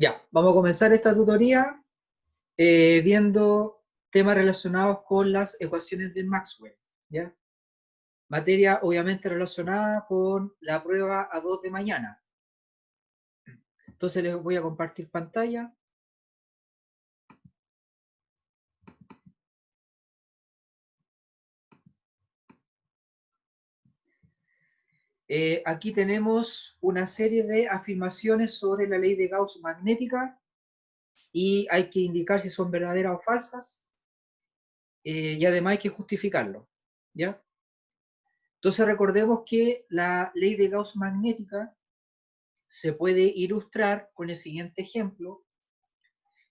Ya, vamos a comenzar esta tutoría viendo temas relacionados con las ecuaciones de Maxwell, ¿ya? Materia obviamente relacionada con la prueba A2 de mañana. Entonces les voy a compartir pantalla. Aquí tenemos una serie de afirmaciones sobre la ley de Gauss magnética y hay que indicar si son verdaderas o falsas y además hay que justificarlo, ¿ya? Entonces recordemos que la ley de Gauss magnética se puede ilustrar con el siguiente ejemplo.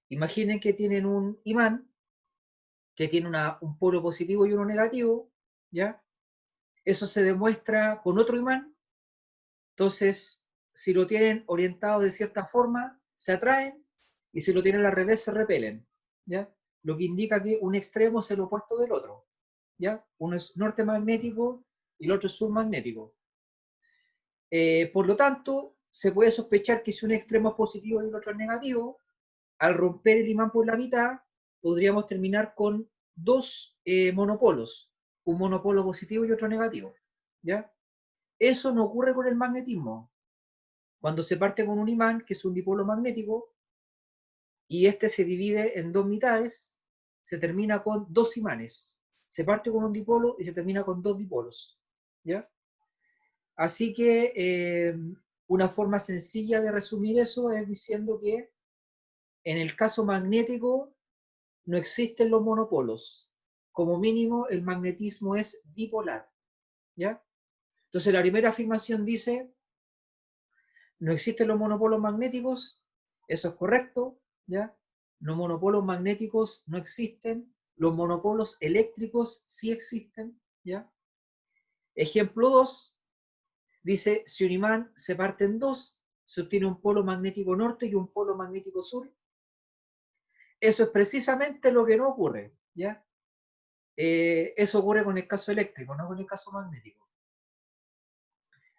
Imaginen que tienen un imán que tiene un polo positivo y uno negativo, ¿ya? Eso se demuestra con otro imán. Entonces, si lo tienen orientado de cierta forma, se atraen, y si lo tienen al revés, se repelen, ¿ya? Lo que indica que un extremo es el opuesto del otro, ¿ya? Uno es norte magnético y el otro es submagnético. Por lo tanto, se puede sospechar que si un extremo es positivo y el otro es negativo, al romper el imán por la mitad, podríamos terminar con dos monopolos, un monopolo positivo y otro negativo, ¿ya? Eso no ocurre con el magnetismo. Cuando se parte con un imán, que es un dipolo magnético, y este se divide en dos mitades, se termina con dos imanes. Se parte con un dipolo y se termina con dos dipolos, ¿ya? Así que una forma sencilla de resumir eso es diciendo que en el caso magnético no existen los monopolos. Como mínimo, el magnetismo es dipolar, ¿ya? Entonces, la primera afirmación dice, no existen los monopolos magnéticos, eso es correcto, ¿ya? Los monopolos magnéticos no existen, los monopolos eléctricos sí existen, ¿ya? Ejemplo 2, dice, si un imán se parte en dos, se obtiene un polo magnético norte y un polo magnético sur. Eso es precisamente lo que no ocurre, ¿ya? Eso ocurre con el caso eléctrico, no con el caso magnético.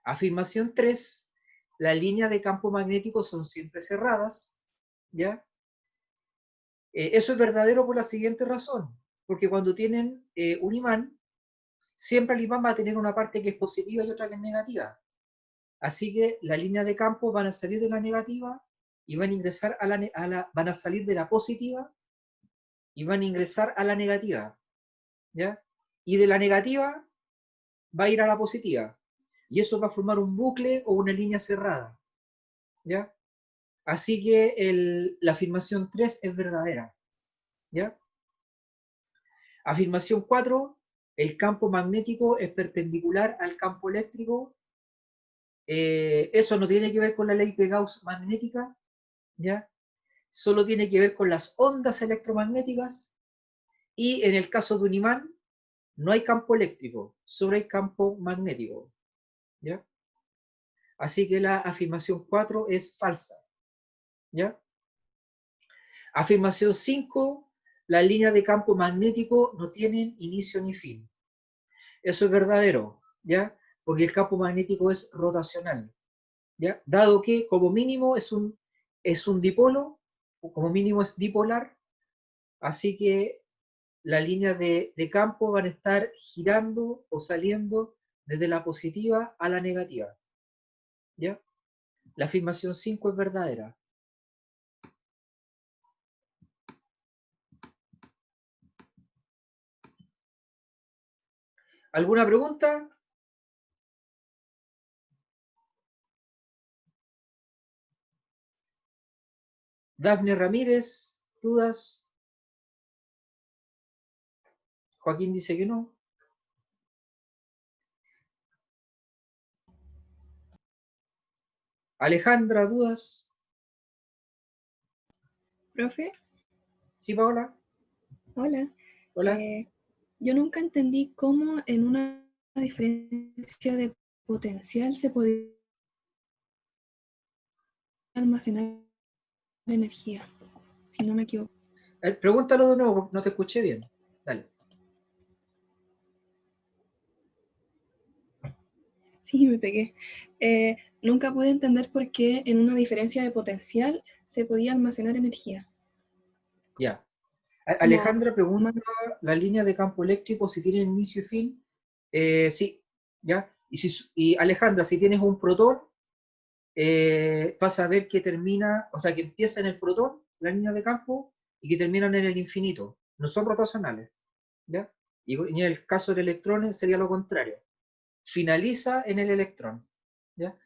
Afirmación 3, las líneas de campo magnético son siempre cerradas, ¿ya? Eso es verdadero por la siguiente razón, porque cuando tienen un imán, siempre el imán va a tener una parte que es positiva y otra que es negativa. Así que las líneas de campo van a salir de la negativa y van a ingresar van a salir de la positiva y van a ingresar a la negativa, ¿ya? Y de la negativa va a ir a la positiva. Y eso va a formar un bucle o una línea cerrada, ¿ya? Así que la afirmación 3 es verdadera, ¿ya? Afirmación 4, el campo magnético es perpendicular al campo eléctrico. Eso no tiene que ver con la ley de Gauss magnética, ¿ya? Solo tiene que ver con las ondas electromagnéticas, y en el caso de un imán no hay campo eléctrico, solo hay campo magnético, ¿ya? Así que la afirmación 4 es falsa, ¿ya? Afirmación 5, las líneas de campo magnético no tienen inicio ni fin. Eso es verdadero, ¿ya? Porque el campo magnético es rotacional, ¿ya? Dado que como mínimo es un dipolo, o como mínimo es dipolar, así que las líneas de campo van a estar girando o saliendo desde la positiva a la negativa, ¿ya? La afirmación 5 es verdadera. ¿Alguna pregunta? Dafne Ramírez, ¿dudas? Joaquín dice que no. Alejandra, ¿dudas? Profe, Sí, Paola. hola. Hola. Yo nunca entendí cómo en una diferencia de potencial se podía almacenar energía, si no me equivoco. Pregúntalo de nuevo, no te escuché bien. Dale. Sí, me pegué. Nunca pude entender por qué en una diferencia de potencial se podía almacenar energía. Ya. Como Alejandra pregunta, más- ¿la línea de campo eléctrico si tiene inicio y fin? Sí, ¿ya? Y Alejandra, si tienes un protón, vas a ver que termina, o sea, que empieza en el protón, la línea de campo, y que terminan en el infinito. No son rotacionales, ¿ya? Y en el caso del electrón sería lo contrario. Finaliza en el electrón, ¿ya?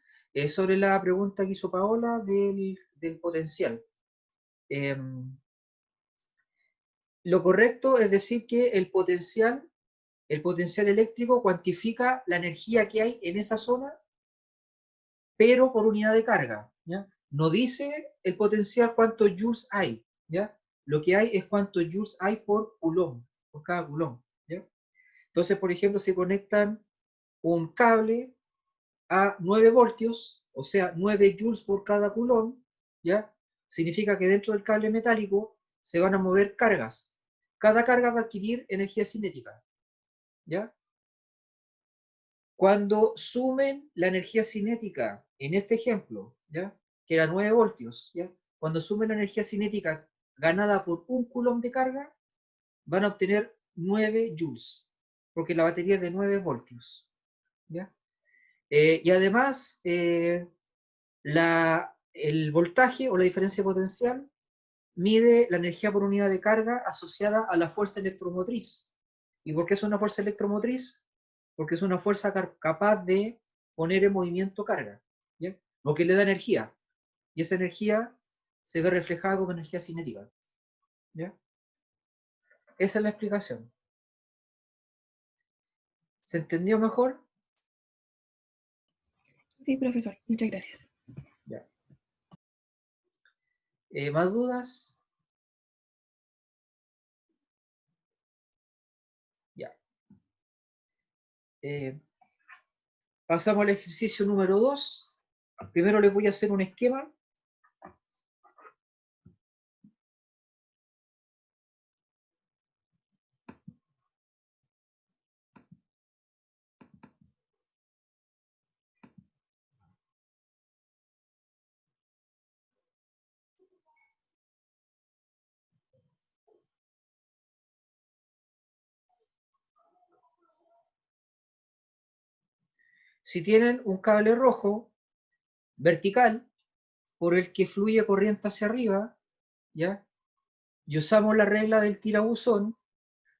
Sobre la pregunta que hizo Paola del potencial. Lo correcto es decir que el potencial eléctrico cuantifica la energía que hay en esa zona, pero por unidad de carga, ¿ya? No dice el potencial cuántos joules hay, ¿ya? Lo que hay es cuántos joules hay por coulomb, por cada coulomb, ¿ya? Entonces, por ejemplo, se conectan un cable a 9 voltios, o sea, 9 joules por cada coulomb, ¿ya? Significa que dentro del cable metálico se van a mover cargas. Cada carga va a adquirir energía cinética, ¿ya? Cuando sumen la energía cinética, en este ejemplo, ¿ya? Que era 9 voltios, ¿ya? Cuando sumen la energía cinética ganada por un coulomb de carga, van a obtener 9 joules, porque la batería es de 9 voltios, ¿ya? Y además, el voltaje o la diferencia potencial mide la energía por unidad de carga asociada a la fuerza electromotriz. ¿Y por qué es una fuerza electromotriz? Porque es una fuerza capaz de poner en movimiento carga, ¿ya? Lo que le da energía. Y esa energía se ve reflejada como energía cinética, ¿ya? Esa es la explicación. ¿Se entendió mejor? Sí, profesor, muchas gracias. Ya. ¿Más dudas? Ya. Eh, Pasamos al ejercicio número 2. Primero les voy a hacer un esquema. Si tienen un cable rojo vertical por el que fluye corriente hacia arriba, ¿ya? Y usamos la regla del tirabuzón,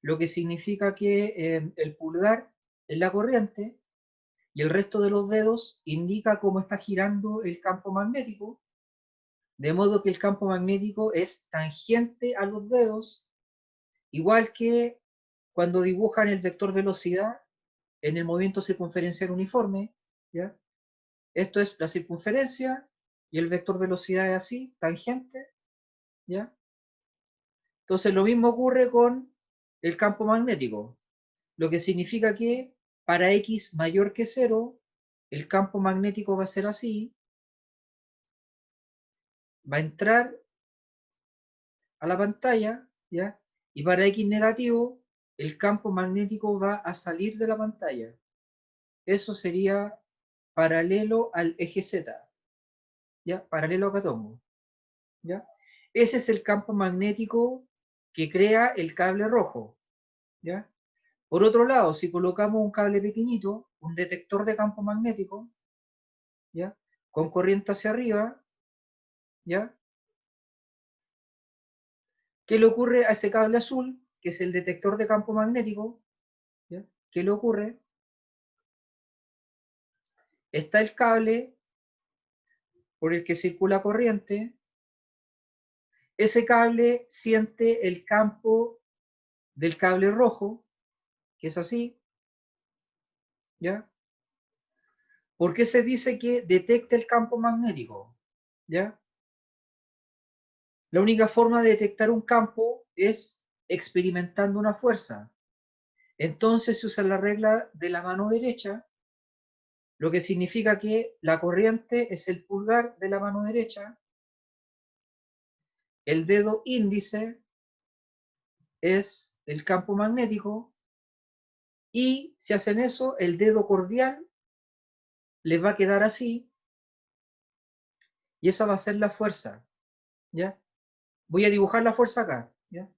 lo que significa que el pulgar es la corriente y el resto de los dedos indica cómo está girando el campo magnético, de modo que el campo magnético es tangente a los dedos, igual que cuando dibujan el vector velocidad en el movimiento circunferencial uniforme, ¿ya? Esto es la circunferencia y el vector velocidad es así, tangente, ¿ya? Entonces lo mismo ocurre con el campo magnético, lo que significa que para x mayor que 0, el campo magnético va a ser así, va a entrar a la pantalla, ¿ya? Y para x negativo, el campo magnético va a salir de la pantalla. Eso sería paralelo al eje Z, ¿ya? Paralelo a Catongo, ¿ya? Ese es el campo magnético que crea el cable rojo, ¿ya? Por otro lado, si colocamos un cable pequeñito, un detector de campo magnético, ¿ya? Con corriente hacia arriba, ¿ya? ¿Qué le ocurre a ese cable azul, que es el detector de campo magnético? ¿Ya? ¿Qué le ocurre? Está el cable por el que circula corriente, ese cable siente el campo del cable rojo, que es así, ¿ya? ¿Por qué se dice que detecta el campo magnético? ¿Ya? La única forma de detectar un campo es experimentando una fuerza. Entonces se usa la regla de la mano derecha, lo que significa que la corriente es el pulgar de la mano derecha, el dedo índice es el campo magnético y si hacen eso, el dedo cordial les va a quedar así, y esa va a ser la fuerza, ¿ya? Voy a dibujar la fuerza acá, ¿ya?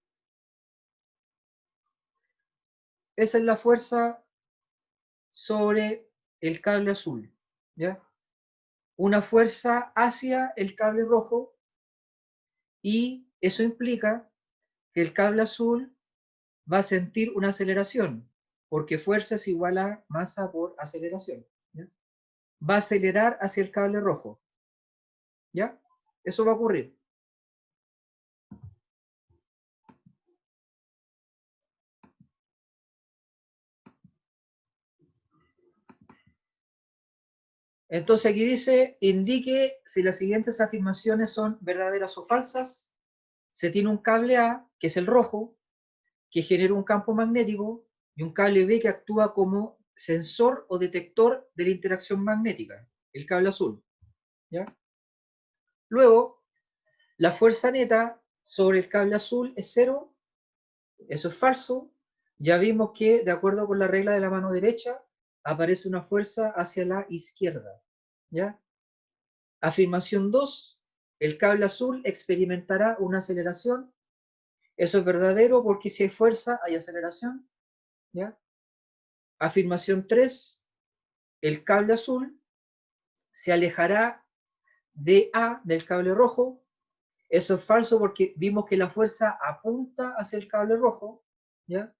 Esa es la fuerza sobre el cable azul, ¿ya? Una fuerza hacia el cable rojo, y eso implica que el cable azul va a sentir una aceleración, porque fuerza es igual a masa por aceleración, ¿ya? Va a acelerar hacia el cable rojo, ¿ya? Eso va a ocurrir. Entonces aquí dice, indique si las siguientes afirmaciones son verdaderas o falsas. Se tiene un cable A, que es el rojo, que genera un campo magnético, y un cable B que actúa como sensor o detector de la interacción magnética, el cable azul, ¿ya? Luego, la fuerza neta sobre el cable azul es 0, eso es falso. Ya vimos que, de acuerdo con la regla de la mano derecha, aparece una fuerza hacia la izquierda, ¿ya? Afirmación 2, el cable azul experimentará una aceleración. Eso es verdadero porque si hay fuerza, hay aceleración, ¿ya? Afirmación 3, el cable azul se alejará de A, del cable rojo. Eso es falso porque vimos que la fuerza apunta hacia el cable rojo, ¿ya?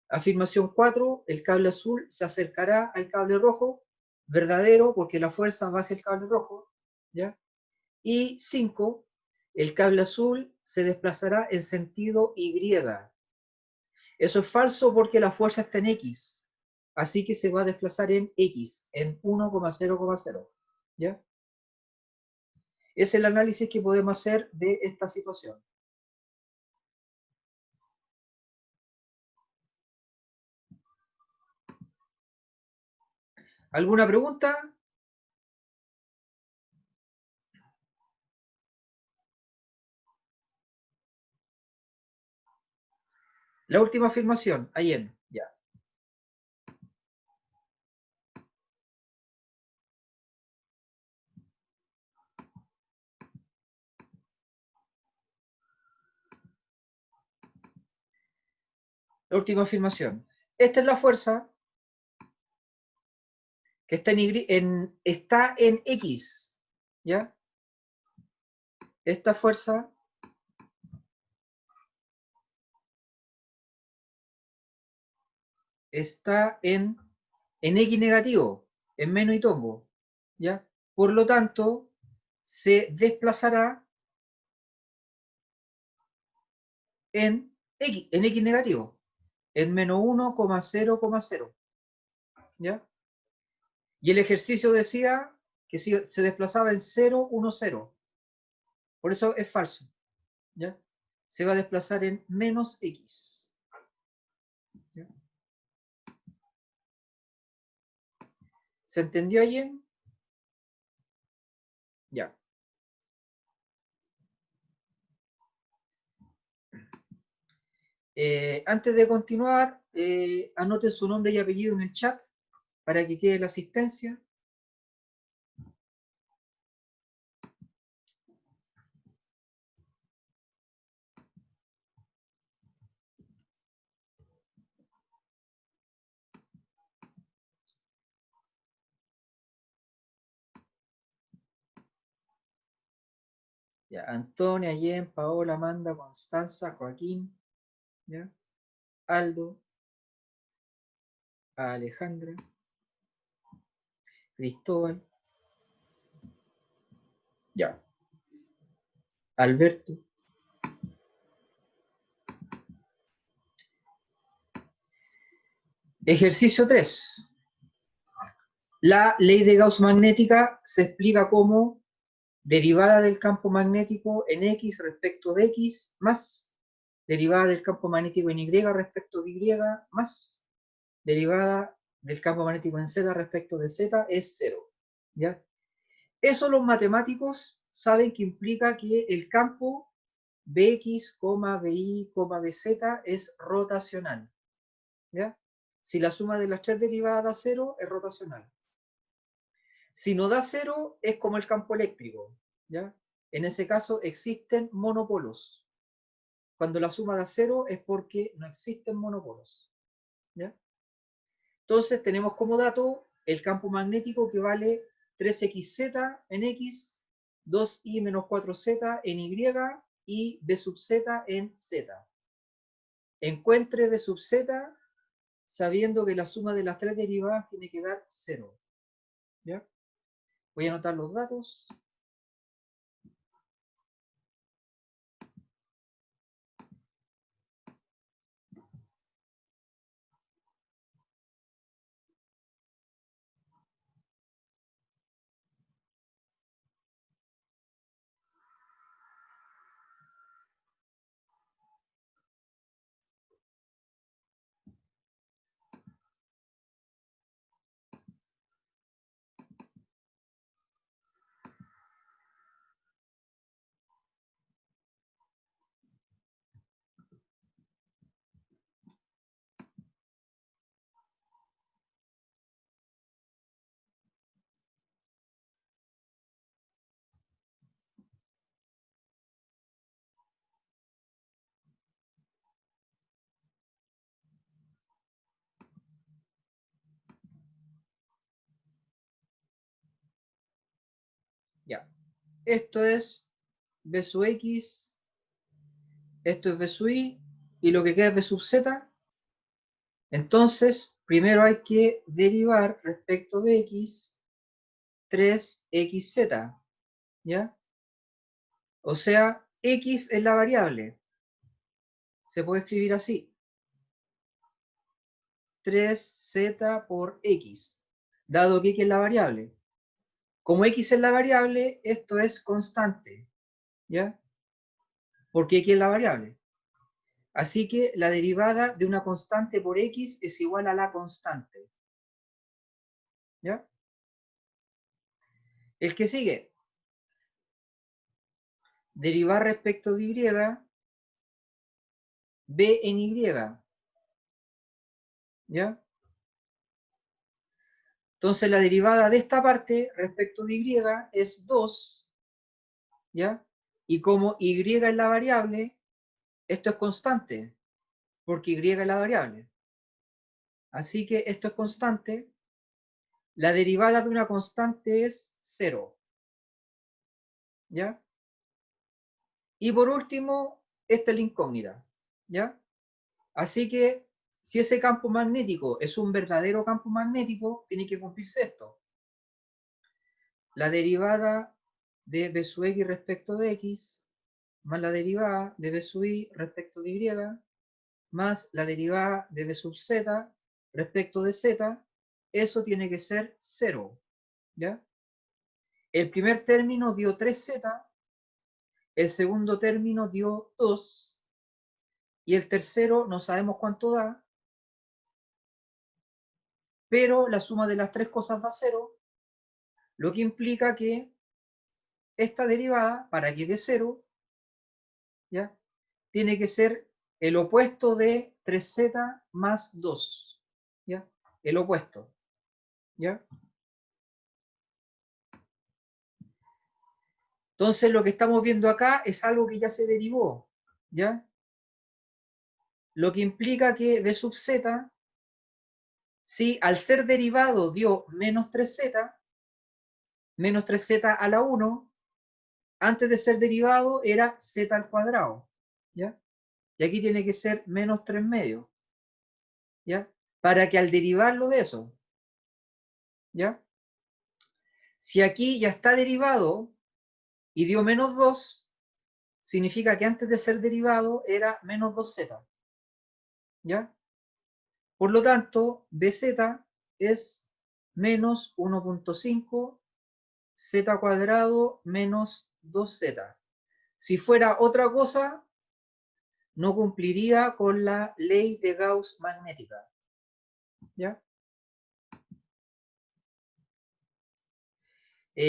Afirmación 4, el cable azul se acercará al cable rojo. Verdadero porque la fuerza va hacia el cable rojo, ¿ya? Y 5, el cable azul se desplazará en sentido Y. Eso es falso porque la fuerza está en X, así que se va a desplazar en X, en 1,0,0, ¿ya? Es el análisis que podemos hacer de esta situación. ¿Alguna pregunta? La última afirmación, ahí en, ya. La última afirmación. Esta es la fuerza que está está en X, ¿ya? Esta fuerza está en X negativo, en menos y tombo, ¿ya? Por lo tanto, se desplazará en X negativo, en menos 1,0,0, ¿ya? Y el ejercicio decía que se desplazaba en 0, 1, 0. Por eso es falso, ¿ya? Se va a desplazar en menos X, ¿ya? ¿Se entendió allí? Ya. Antes de continuar, anote su nombre y apellido en el chat para que quede la asistencia. Ya, Antonia, Jen, Paola, Amanda, Constanza, Joaquín, ¿ya? Aldo, Alejandra, Cristóbal, ya. Alberto. Ejercicio 3. La ley de Gauss magnética se explica como derivada del campo magnético en X respecto de X más derivada del campo magnético en Y respecto de Y más derivada del campo magnético en Z respecto de Z es 0, ¿ya? Eso los matemáticos saben que implica que el campo Bx, By, Bz es rotacional, ¿ya? Si la suma de las tres derivadas da 0, es rotacional. Si no da cero, es como el campo eléctrico, ¿ya? En ese caso existen monopolos. Cuando la suma da cero es porque no existen monopolos, ¿ya? Entonces tenemos como dato el campo magnético que vale 3xz en x, 2i menos 4z en y y b sub z en z. Encuentre b sub z sabiendo que la suma de las tres derivadas tiene que dar 0. ¿Ya? Voy a anotar los datos. Ya. Esto es b sub x, esto es b sub y lo que queda es b sub z. Entonces, primero hay que derivar respecto de x 3xz, ¿ya? O sea, x es la variable. Se puede escribir así. 3z por x, dado que x es la variable. Como x es la variable, esto es constante, ¿ya? Porque x es la variable. Así que la derivada de una constante por x es igual a la constante. ¿Ya? El que sigue. Derivar respecto de y, b en y. ¿Ya? Entonces la derivada de esta parte respecto de y es 2. ¿Ya? Y como y es la variable, esto es constante, porque y es la variable. Así que esto es constante. La derivada de una constante es 0. ¿Ya? Y por último, esta es la incógnita. ¿Ya? Así que si ese campo magnético es un verdadero campo magnético, tiene que cumplirse esto. La derivada de b sub x respecto de x, más la derivada de b sub y respecto de y, más la derivada de b sub z respecto de z, eso tiene que ser 0. ¿Ya? El primer término dio 3z, el segundo término dio 2, y el tercero no sabemos cuánto da, pero la suma de las tres cosas da 0, lo que implica que esta derivada, para que dé 0, ¿ya? Tiene que ser el opuesto de 3z más 2. ¿Ya? El opuesto. ¿Ya? Entonces lo que estamos viendo acá es algo que ya se derivó. ¿Ya? Lo que implica que b sub z, si al ser derivado dio menos 3z a la 1, antes de ser derivado era z al cuadrado. ¿Ya? Y aquí tiene que ser menos 3 medios. ¿Ya? Para que al derivarlo de eso, ¿ya? Si aquí ya está derivado y dio menos 2, significa que antes de ser derivado era menos 2z, ¿ya? Por lo tanto, bz es menos 1.5 z cuadrado menos 2z. Si fuera otra cosa, no cumpliría con la ley de Gauss magnética, ¿ya?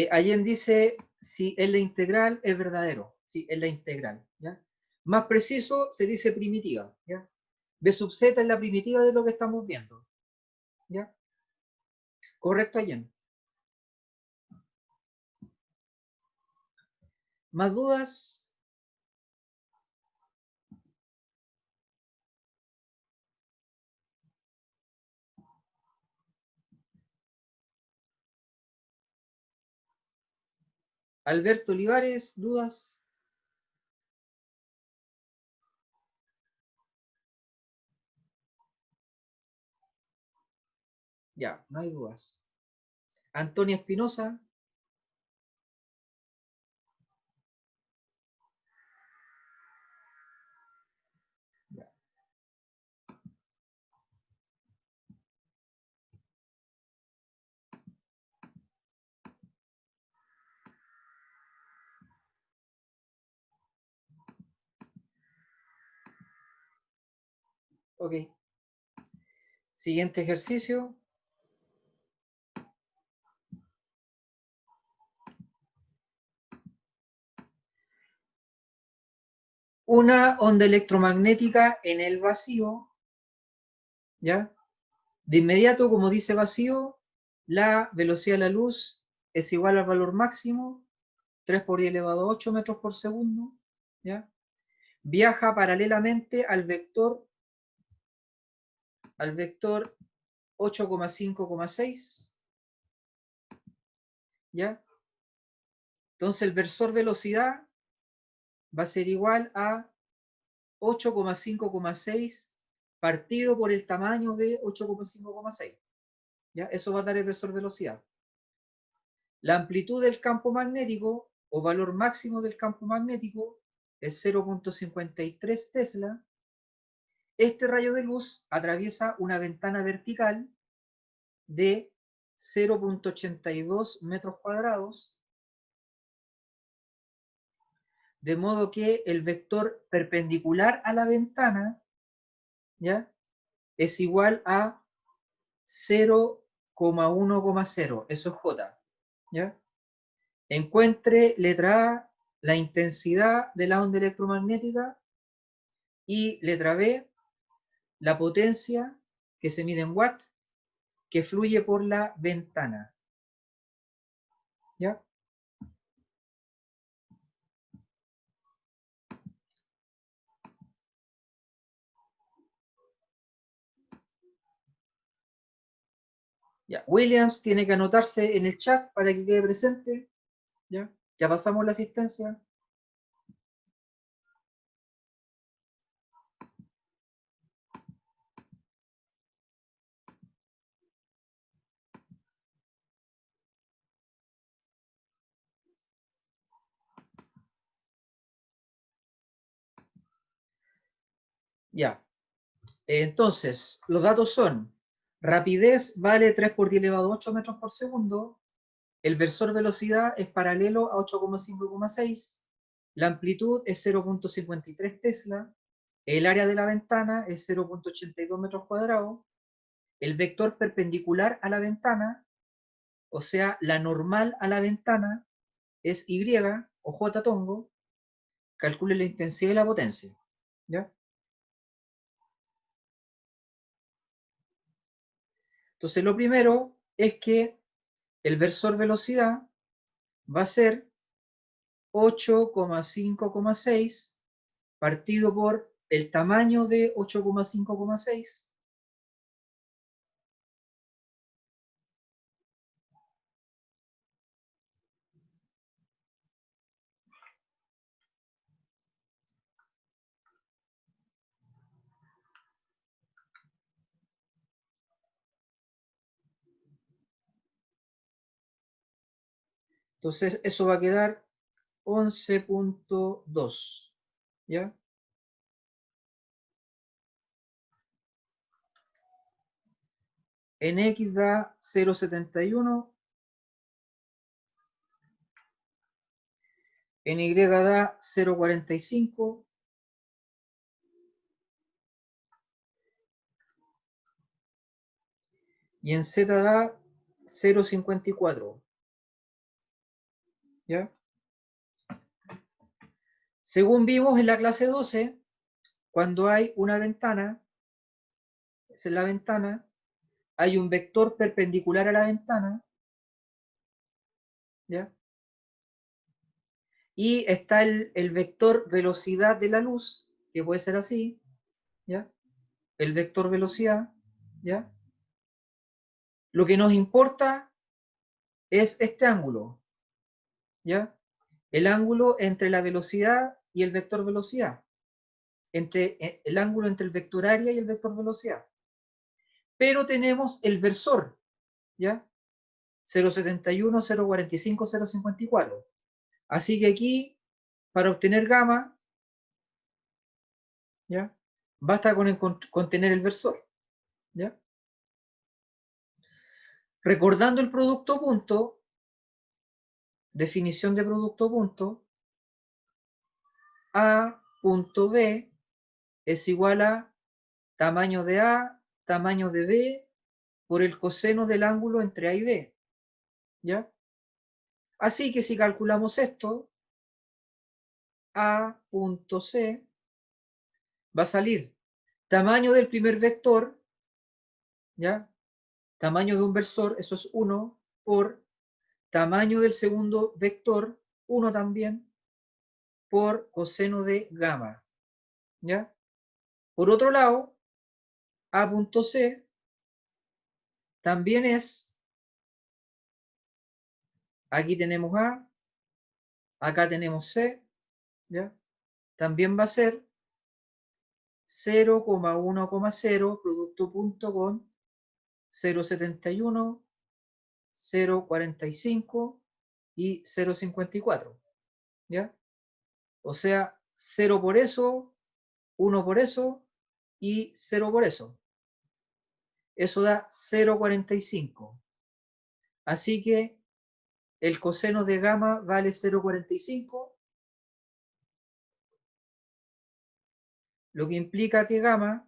Allen dice si en la integral es verdadero. Sí, en la integral. ¿Ya? Más preciso, se dice primitiva. ¿Ya? B sub z es la primitiva de lo que estamos viendo. ¿Ya? Correcto, Allen. ¿Más dudas? Alberto Olivares, ¿dudas? Ya, no hay dudas. Antonia Espinosa. Ya. Ok. Siguiente ejercicio. Una onda electromagnética en el vacío, ¿ya? De inmediato, como dice vacío, la velocidad de la luz es igual al valor máximo, 3 por 10 elevado a 8 metros por segundo, ¿ya? Viaja paralelamente al vector 8,5,6, ¿ya? Entonces el versor velocidad va a ser igual a 8,5,6 partido por el tamaño de 8,5,6. ¿Ya? Eso va a dar el versor velocidad. La amplitud del campo magnético o valor máximo del campo magnético es 0,53 Tesla. Este rayo de luz atraviesa una ventana vertical de 0,82 metros cuadrados, de modo que el vector perpendicular a la ventana, ¿ya?, es igual a 0,1,0. Eso es J. ¿Ya? Encuentre, letra A, la intensidad de la onda electromagnética, y letra B, la potencia que se mide en watt que fluye por la ventana. ¿Ya? Ya. Williams tiene que anotarse en el chat para que quede presente. ¿Ya? Ya pasamos la asistencia. Ya. Entonces, los datos son: rapidez vale 3 por 10 elevado a 8 metros por segundo. El versor velocidad es paralelo a 8,5,6. La amplitud es 0,53 Tesla. El área de la ventana es 0,82 metros cuadrados. El vector perpendicular a la ventana, o sea, la normal a la ventana, es Y o J tongo. Calcule la intensidad y la potencia. ¿Ya? Entonces, lo primero es que el versor velocidad va a ser 8,5,6 partido por el tamaño de 8,5,6. Entonces eso va a quedar 11,2. ¿Ya? En X da 0,71. En Y da 0,45. Y en Z da 0,54. ¿Ya? Según vimos en la clase 12, cuando hay una ventana, es en la ventana, hay un vector perpendicular a la ventana, ¿ya?, Y está el vector velocidad de la luz, que puede ser así, ¿ya? El vector velocidad, ¿ya? Lo que nos importa es este ángulo, ¿ya? El ángulo entre la velocidad y el vector velocidad, el ángulo entre el vector área y el vector velocidad. Pero tenemos el versor, ¿ya? 0,71, 0,45, 0,54. Así que aquí, para obtener gamma, ¿ya? Basta con tener el versor, ¿ya? Recordando el producto punto, definición de producto punto, A punto B es igual a tamaño de A, tamaño de B, por el coseno del ángulo entre A y B, ¿ya? Así que si calculamos esto, A punto C va a salir tamaño del primer vector, ¿ya? Tamaño de un versor, eso es 1, por tamaño del segundo vector, 1 también, por coseno de gamma, ¿ya? Por otro lado, A punto C también es, aquí tenemos A, acá tenemos C, ¿ya? También va a ser 0,1,0 producto punto con 0,71, 0,45 y 0,54, ¿ya? O sea, 0 por eso, 1 por eso y 0 por eso. Eso da 0,45. Así que el coseno de gamma vale 0,45, lo que implica que gamma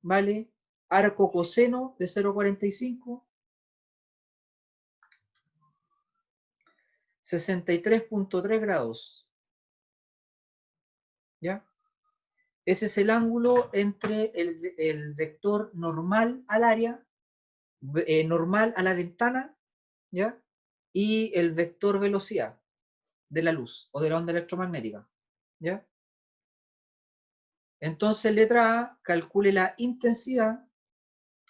vale arco coseno de 0,45, 63,3 grados, ¿ya? Ese es el ángulo entre el vector normal al área, normal a la ventana, ¿ya? Y el vector velocidad de la luz o de la onda electromagnética, ¿ya? Entonces, letra A, calcule la intensidad,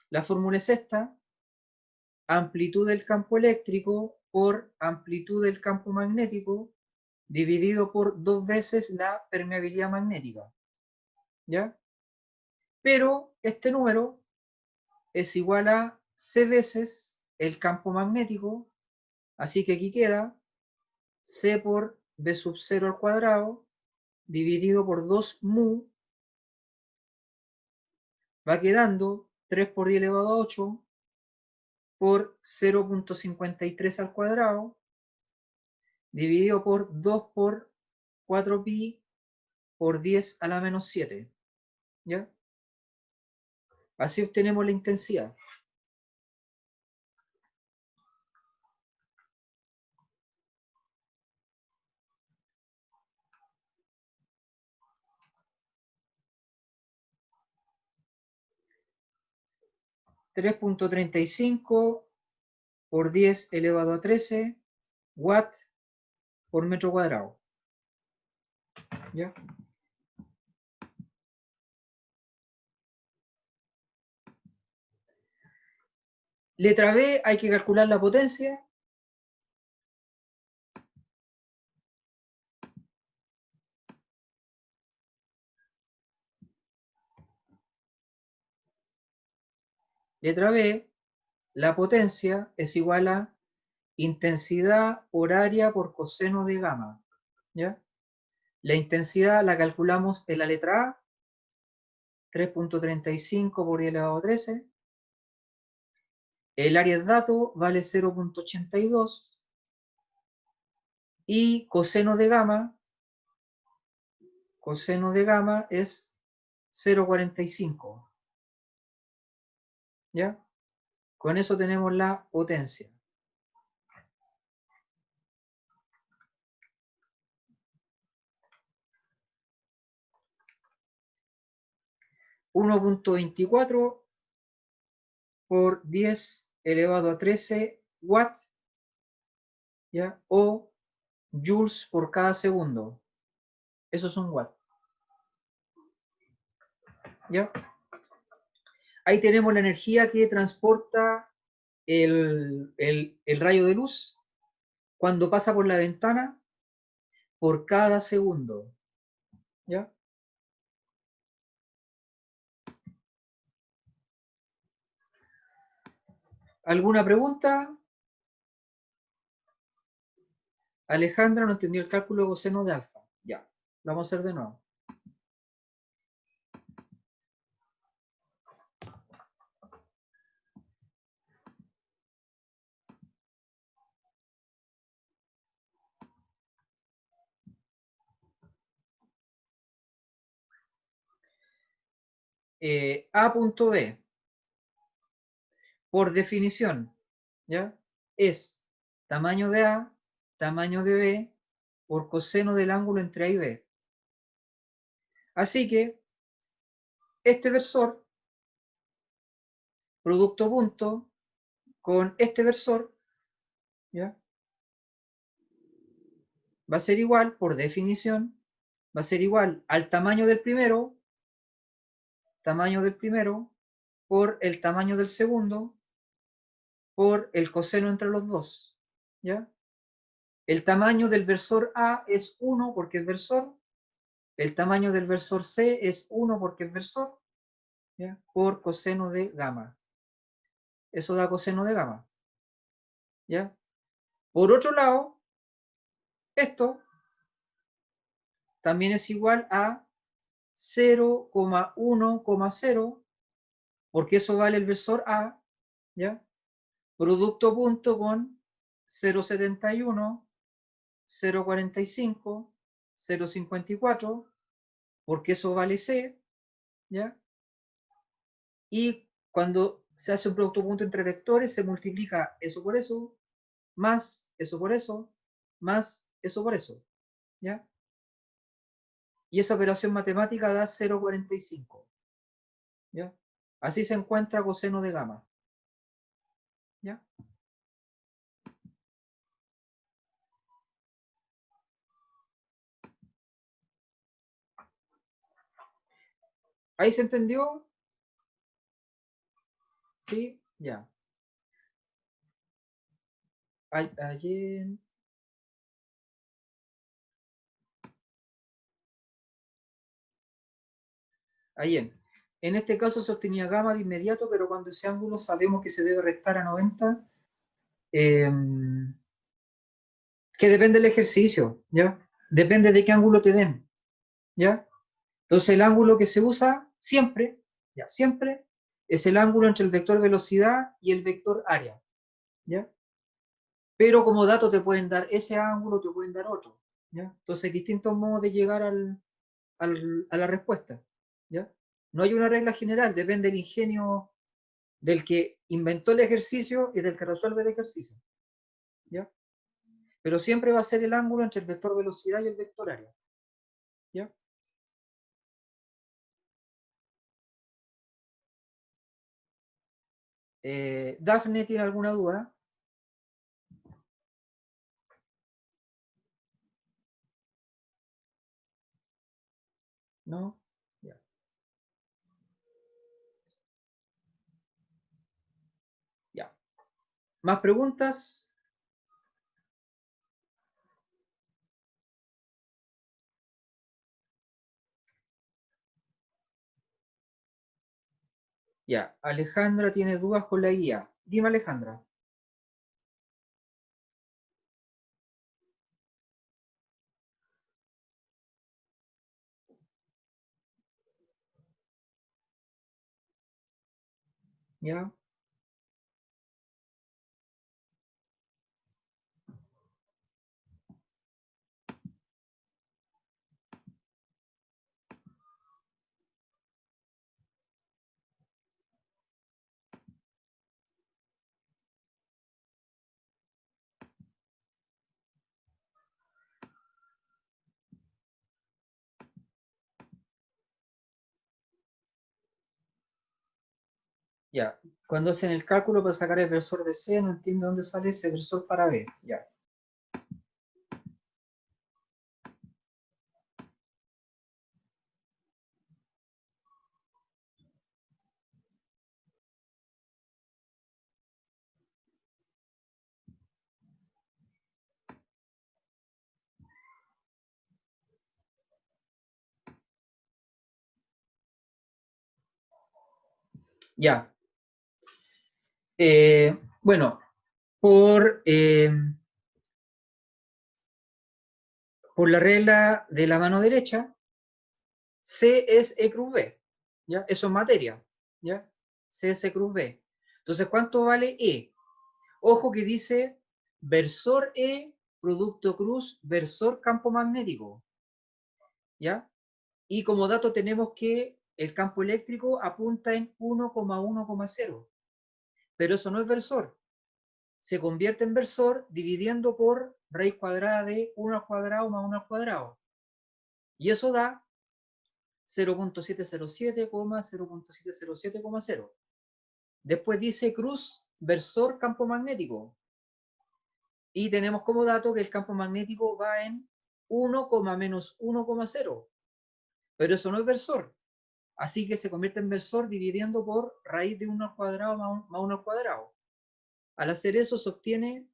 la fórmula es esta, amplitud del campo eléctrico por amplitud del campo magnético dividido por 2 veces la permeabilidad magnética, ¿ya? Pero este número es igual a C veces el campo magnético, así que aquí queda C por B sub 0 al cuadrado dividido por 2 mu, va quedando 3 por 10 elevado a 8 por 0,53 al cuadrado dividido por 2 por 4pi por 10 a la menos 7, ¿ya? Así obtenemos la intensidad. (3.35 por 10 elevado a 13 watt por metro cuadrado), ¿ya? Letra B, hay que calcular la potencia. Letra B, la potencia es igual a intensidad por área por coseno de gamma, ¿ya? La intensidad la calculamos en la letra A, 3.35 por 10 elevado a 13. El área de dato vale 0.82 y coseno de gamma es 0,45, ¿ya? Con eso tenemos la potencia. (1.24 por 10 elevado a 13 watt, ¿ya? O joules por cada segundo. Eso es un watt. ¿Ya? Ahí tenemos la energía que transporta el rayo de luz cuando pasa por la ventana por cada segundo. ¿Ya? ¿Alguna pregunta? Alejandra no entendió el cálculo de coseno de alfa. Ya, lo vamos a hacer de nuevo. A punto B, por definición, ¿ya? Es tamaño de A, tamaño de B, por coseno del ángulo entre A y B. Así que este versor, producto punto, con este versor, ¿ya? Va a ser igual, por definición, va a ser igual al tamaño del primero, por el tamaño del segundo, por el coseno entre los dos, ¿ya? El tamaño del versor A es 1 porque es versor, el tamaño del versor C es 1 porque es versor, ¿ya? Por coseno de gamma. Eso da coseno de gamma, ¿ya? Por otro lado, esto también es igual a 0,1,0 porque eso vale el versor A, ¿ya? Producto punto con 0,71, 0,45, 0,54, porque eso vale C, ¿ya? Y cuando se hace un producto punto entre vectores, se multiplica eso por eso, más eso por eso, más eso por eso, ¿ya? Y esa operación matemática da 0,45, ¿ya? Así se encuentra coseno de gamma, ¿ya? ¿Ahí se entendió? ¿Sí? Ya. Allí... Ahí en este caso se obtenía gamma de inmediato, pero cuando ese ángulo sabemos que se debe restar a 90, que depende del ejercicio, ¿ya? Depende de qué ángulo te den, ¿ya? Entonces el ángulo que se usa siempre, ya, siempre, es el ángulo entre el vector velocidad y el vector área, ¿ya? Pero como dato te pueden dar ese ángulo, te pueden dar otro, ¿ya? Entonces hay distintos modos de llegar a la respuesta, ¿ya? No hay una regla general, depende del ingenio del que inventó el ejercicio y del que resuelve el ejercicio, ¿ya? Pero siempre va a ser el ángulo entre el vector velocidad y el vector área, ¿ya? Dafne, ¿tiene alguna duda? ¿No? Ya. Ya. ¿Más preguntas? Ya. Alejandra tiene dudas con la guía. Dime, Alejandra. ¿Ya? Ya. Cuando hacen el cálculo para sacar el versor de C, no entiendo dónde sale ese versor para B. Ya. Ya. Bueno, por la regla de la mano derecha, C es E cruz B, ¿ya? Eso es materia, ¿ya? C es E cruz B. Entonces, ¿cuánto vale E? Ojo que dice versor E, producto cruz, versor campo magnético, ¿ya? Y como dato tenemos que el campo eléctrico apunta en 1,1,0, pero eso no es versor. Se convierte en versor dividiendo por raíz cuadrada de 1 al cuadrado más 1 al cuadrado. Y eso da 0.707,0.707,0. Después dice cruz, versor, campo magnético. Y tenemos como dato que el campo magnético va en 1, menos 1,0. Pero eso no es versor. Así que se convierte en versor dividiendo por raíz de 1 al cuadrado más 1 al cuadrado. Al hacer eso se obtiene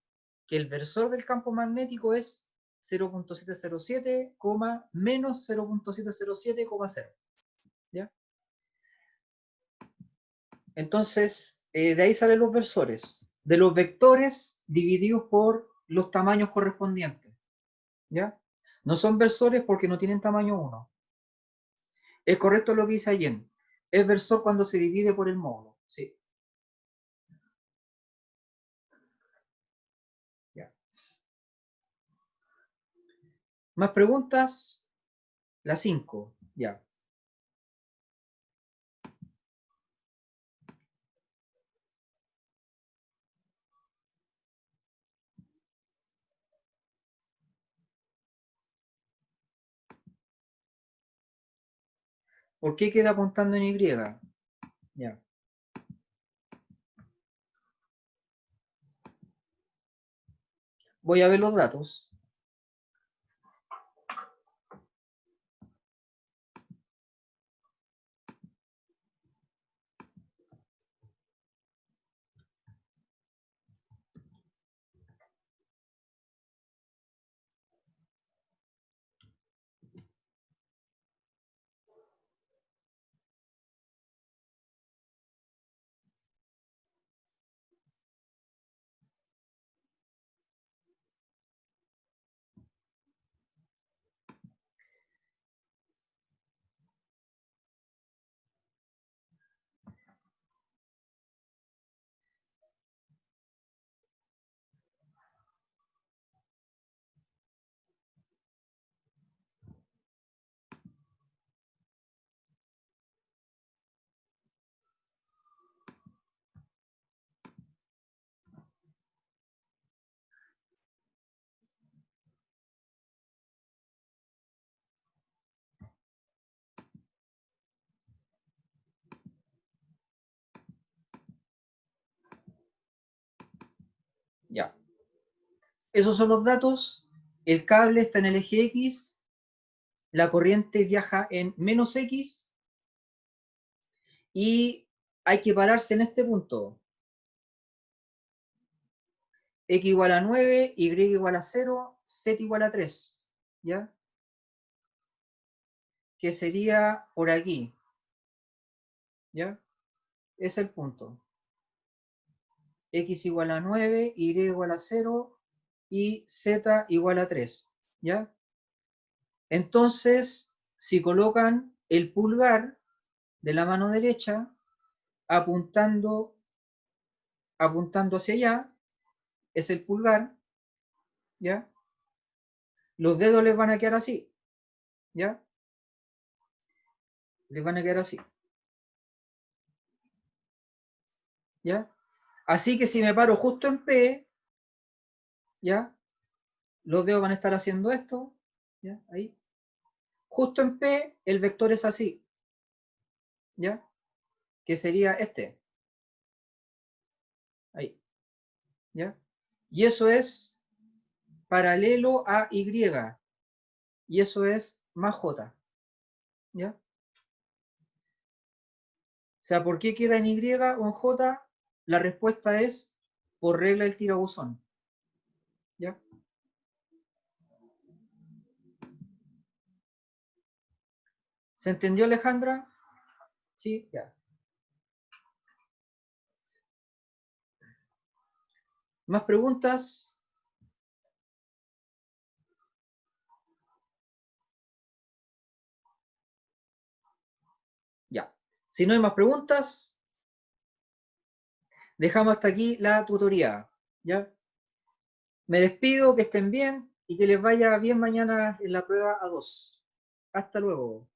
que el versor del campo magnético es 0.707, menos 0.707,0. ¿Ya? Entonces, de ahí salen los versores. De los vectores divididos por los tamaños correspondientes. ¿Ya? No son versores porque no tienen tamaño 1. Es correcto lo que dice Allen. Es versor cuando se divide por el módulo. Sí. Ya. ¿Más preguntas? La 5. Ya. ¿Por qué queda apuntando en Y? Ya. Voy a ver los datos. Ya. Esos son los datos. El cable está en el eje X. La corriente viaja en menos X. Y hay que pararse en este punto. X igual a 9, Y igual a 0, Z igual a 3. ¿Ya? Que sería por aquí. ¿Ya? Es el punto. X igual a 9, Y igual a 0 y Z igual a 3. ¿Ya? Entonces, si colocan el pulgar de la mano derecha apuntando hacia allá, es el pulgar, ¿ya? Los dedos les van a quedar así, ¿ya? Les van a quedar así, ¿ya? Así que si me paro justo en P, ¿ya? Los dedos van a estar haciendo esto, ¿ya? Ahí. Justo en P, el vector es así, ¿ya? Que sería este, ahí, ¿ya? Y eso es paralelo a Y, y eso es más J, ¿ya? O sea, ¿por qué queda en Y o en J? La respuesta es por regla del tirabuzón, ¿ya? ¿Se entendió, Alejandra? Sí, ya. ¿Más preguntas? Ya. Si no hay más preguntas, dejamos hasta aquí la tutoría. ¿Ya? Me despido, que estén bien y que les vaya bien mañana en la prueba A2. Hasta luego.